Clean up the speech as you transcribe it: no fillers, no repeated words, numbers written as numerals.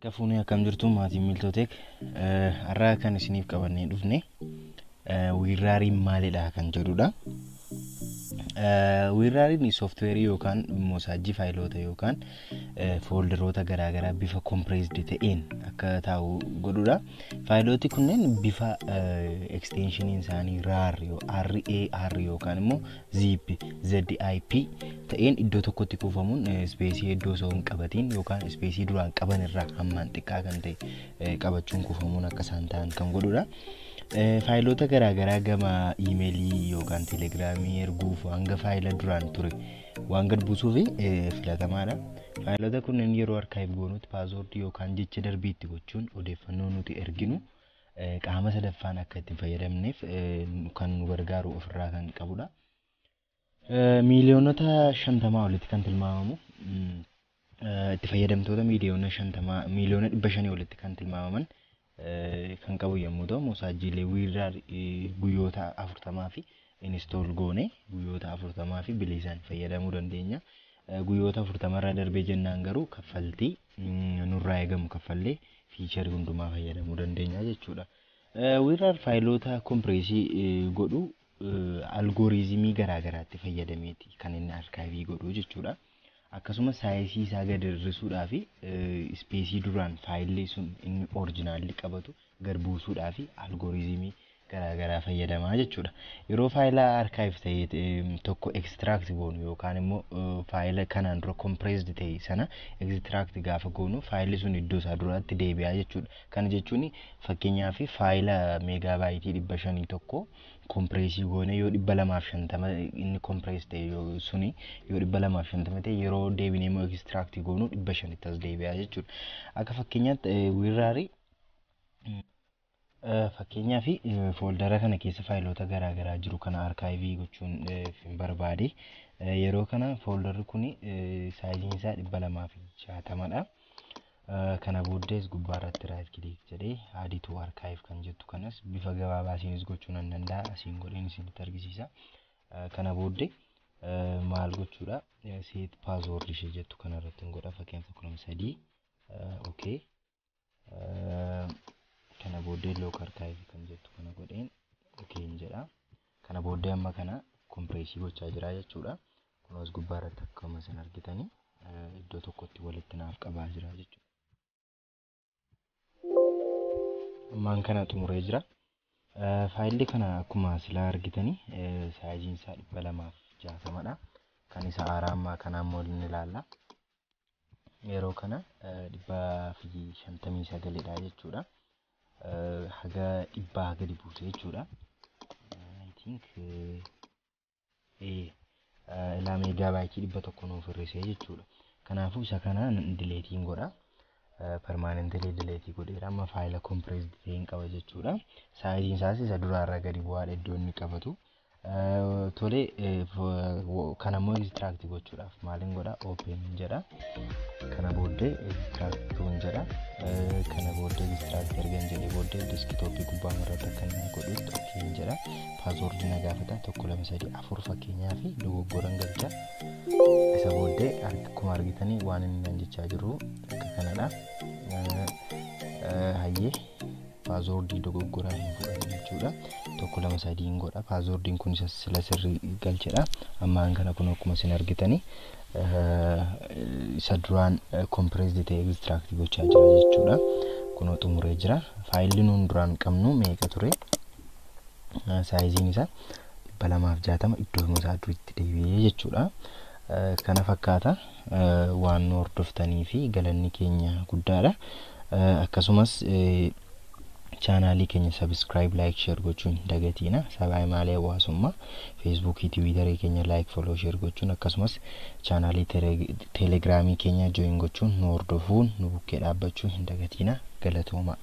Kafuunee akkam jirtu maatiin miltooteek har'aa kan isiniif qabannee dhufne wiirraariin maalidha kan jedhudha. Wiirraariin sooftiweerii yookaan mosaajii faayiloota yookaan fooldaroota garaagaraa bifa compressed ta'een akka taa'u godhudha. Faayilooti kunneen bifa extensioniin isaanii RAR yookaan immoo zip ta'een iddoo tokkotti kuufamuun ispeesii iddoo osoo hin qabatiin yookaan ispeesii duraan qaban irraa hammaan xiqqaa kan ta'e qabachuun kuufamuun akka isaan ta'an kan godhudha. Faayiloota garaagaraa gama iimeelii yookaan teelegiraamii erguuf hanga faayila duraan ture waan gad buusuuf filatamaadha. Faayiloota kunneen yeroo arkaayif goonutti paaswoordii yookaan jecha darbiitti gochuun odeeffannoo nuti erginu qaama sadaffaan akka itti fayyadamneef kan nu gargaaru ofirraa kan qabudha. Miiliyoonota 50 olitti kan tilmaamamu itti fayyadamtoota miiliyoona 500 olitti kan tilmaamaman kan qabu yommuu ta'u, mosaajiilee wiirraar guyyoota 40 fi install goone guyyoota 40 fi bilisaan fayyadamuu dandeenya. Guyyoota 40 irra darbee jennaan garuu kaffaltii nurraa eegamu kaffallee fiicharii hundumaa fayyadamuu dandeenya jechuudha. Wiirraar faayiloota kompireesii godhu algooriizimii garaagaraatti fayyadameeti kan inni arkaayivii godhu jechuudha. Akkasumas saayisii isaa gad hir'isuudhaa fi ispeesii duraan faayilli sun inni orijinaalli qabatu gad buusuudhaa fi algooriizimii garaagaraa fayyadamaa jechuudha. Yeroo faayila arkaayif ta'e tokko ekstiraakti goonu yookaan immoo faayila kanaan dura kompireesd ta'e sana ekstiraakti gaafa goonu faayilli sun iddoo isaa duraatti deebi'a jechuudha. Kana jechuun fakkeenyaaf faayila meegaabaaytii 500 tokko kompireesii goone yoo 250 inni kompirees ta'e suni yoo 250 ta'e yeroo deebinee immoo ekstiraakti goonu 500 as deebi'a jechuudha. Akka fakkeenyaatti wiirraarii fakkeenyaaf fooldara kana keessa faayiloota garaagaraa jiru kana arkaayivii gochuun barbaade yeroo kana fooldarri kun saayiziin isaa 260dha. Kana booddees gubbaa irratti raayit kilik jedhee aadituu arkaayif kan jettu kanas bifa gabaabaa isinis gochuu nan danda'a. Asiin godheen isinitti argisiisa. Kana booddee maal gochuudha seet paaswoordi ishee jettu kana irratti godha. Fakkeenyaaf 13 okay. Kana booddee look arkaayif kan jettu kana godheen okay jedha. Kana booddee amma kana kompireesii gochaa jira jechuudha. Kunis gubbaa irratti akkuma isin argitanii iddoo tokkotti walitti naaf qabaa jira jechuudha. Ammaan kana xumuree jira. Faayilli kana akkuma silaa argitanii saayiziin isaa 260dha. Kan isa haaraa ammaa kana ammoo ni ilaalla. Yeroo kana 159dha jechuudha. Haga 100 gadi buuse jechuudha. I think ilaa meegaabaaytii 100 nuuf hir'isee jechuudha. Kanaafuu isa kanaan dileetiin godha. Permanently delete godheera amma faayila compressed ta'een qaba jechuudha. Saayiziin isaas isa duraarra gadi bu'aadha iddoo inni qabatu. Tole kana immoo extract gochuudhaaf maaliin godha open jedha. Kana booddee extract jedha. Kana booddee extract ergan jedhee booddee desktopii gubbaa irratti akka inni godhutti okay jedha. Paaswoordii na gaafata 1 2 3 4 fakkeenyaa fi dogoggoran galcha. Isa booddee akkuma argitanii waan inni jechaa jiru akka kanadha. Hayyee paaswoordii dogoggoraa hin fudhatu jechuudha. 1 2 3 godha. Paaswoordiin kun isa sila sirrii galchedha. Ammaan kana kun akkuma isin argitanii isa duraan compressed ta'e extract gochaa jira jechuudha. Kun xumuree jira. Faayilli nuun duraan qabnu meeqa ture? Saayiziin isaa 260 iddoo isaa duriitti deebi'ee jechuudha. Kana fakkaata waan nu hordoftanii fi galanni keenya guddaadha. Akkasumas chaanaalii keenya subscribe like share gochuun dagatiina. Sabaa maalee hawaasummaa Facebook Twitter keenya like follow share gochuun akkasumas chaanaalii telegiraamii keenya join gochuun nu hordofuun nu bukkee dhaabbachuun dagatiina. Galatooma.